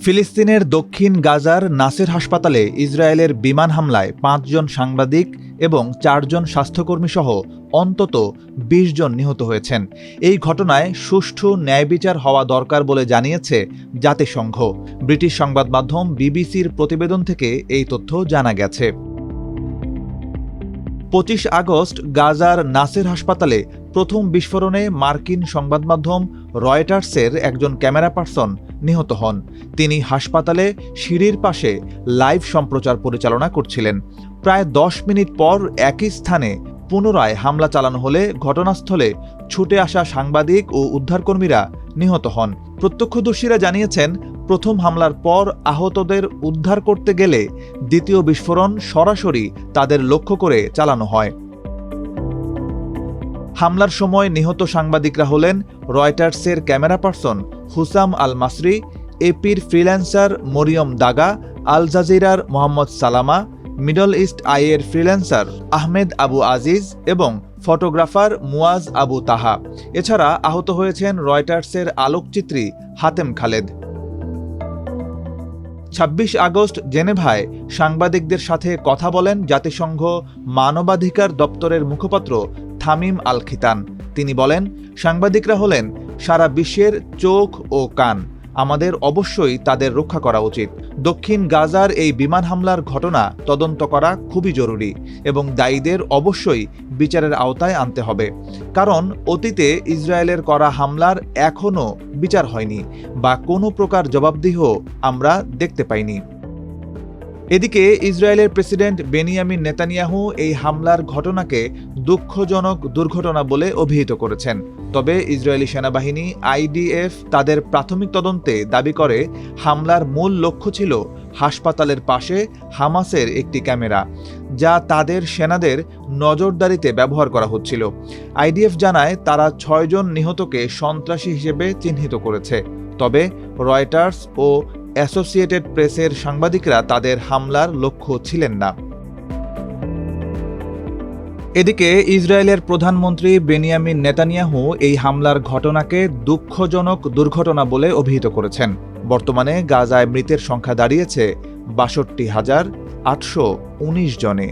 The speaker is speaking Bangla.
ফিলিস্তিনের দক্ষিণ গাজার নাসের হাসপাতালে ইসরায়েলের বিমান হামলায় ৫ জন সাংবাদিক এবং ৪ জন স্বাস্থ্যকর্মীসহ অন্তত ২০ জন নিহত হয়েছেন। এই ঘটনায় সুষ্ঠু ন্যায়বিচার হওয়া দরকার বলে জানিয়েছে জাতিসংঘ। ব্রিটিশ সংবাদ মাধ্যম বিবিসির প্রতিবেদন থেকে এই তথ্য জানা গেছে। ২৫ আগস্ট গাজার নাসের হাসপাতালে প্রথম বিস্ফোরণে মার্কিন সংবাদ মাধ্যম রয়টার্সের একজন ক্যামেরা পার্সন নিহত হন। তিনি হাসপাতালে সিঁড়ির পাশে লাইভ সম্প্রচার পরিচালনা করছিলেন। প্রায় ১০ মিনিট পর একই স্থানে পুনরায় হামলা চালানো হলে ঘটনাস্থলে ছুটে আসা সাংবাদিক ও উদ্ধারকর্মীরা নিহত হন। প্রত্যক্ষদর্শীরা জানিয়েছেন, প্রথম হামলার পর আহতদের উদ্ধার করতে গেলে দ্বিতীয় বিস্ফোরণ সরাসরি তাদের লক্ষ্য করে চালানো হয়। হামলার সময় নিহত সাংবাদিকরা হলেন রয়টার্সের ক্যামেরা পার্সন হুসাম আল মাসরি, এপির ফ্রিল্যান্সার মরিয়ম দাগা, আল জাজিরার মোহাম্মদ সালামা, মিডল ইস্ট আইয়ের ফ্রিল্যান্সার আহমেদ আবু আজিজ এবং ফটোগ্রাফার মুয়াজ আবু তাহা। এছাড়া আহত হয়েছেন রয়টার্সের আলোকচিত্রী হাতেম খালেদ। ২৬ আগস্ট জেনেভায় সাংবাদিকদের সাথে কথা বলেন জাতিসংঘ মানবাধিকার দপ্তরের মুখপাত্র থামিম আল খিতান। তিনি বলেন, সাংবাদিকরা হলেন সারা বিশ্বের চোখ ও কান। আমাদের অবশ্যই তাদের রক্ষা করা উচিত। দক্ষিণ গাজার এই বিমান হামলার ঘটনা তদন্ত করা খুবই জরুরি এবং দায়ীদের অবশ্যই বিচারের আওতায় আনতে হবে। কারণ অতীতে ইসরায়েলের করা হামলার এখনও বিচার হয়নি বা কোনো প্রকার জবাবদিহিও আমরা দেখতে পাইনি। এদিকে ইসরায়েলের প্রেসিডেন্ট বেনিয়ামিন নেতানিয়াহু এই হামলার ঘটনাকে দুঃখজনক দুর্ঘটনা বলে অভিহিত করেছেন। তবে ইসরায়েলি সেনাবাহিনী আইডিএফ তাদের প্রাথমিক তদন্তে দাবি করে হামলার মূল লক্ষ্য ছিল হাসপাতালের পাশে হামাসের একটি ক্যামেরা, যা তাদের সেনাদের নজরদারিতে ব্যবহার করা হচ্ছিল। আইডিএফ জানায় তারা ৬ জন নিহতকে সন্ত্রাসী হিসেবে চিহ্নিত করেছে। তবে রয়টার্স ও অ্যাসোসিয়েটেড প্রেসের সাংবাদিকরা তাদের হামলার লক্ষ্য ছিলেন না। এদিকে ইসরায়েলের প্রধানমন্ত্রী বেনিয়ামিন নেতানিয়াহু এই হামলার ঘটনাকে দুঃখজনক দুর্ঘটনা বলে অভিহিত করেছেন। বর্তমানে গাজায় মৃতের সংখ্যা দাঁড়িয়েছে ৬২,৮১৯ জনে।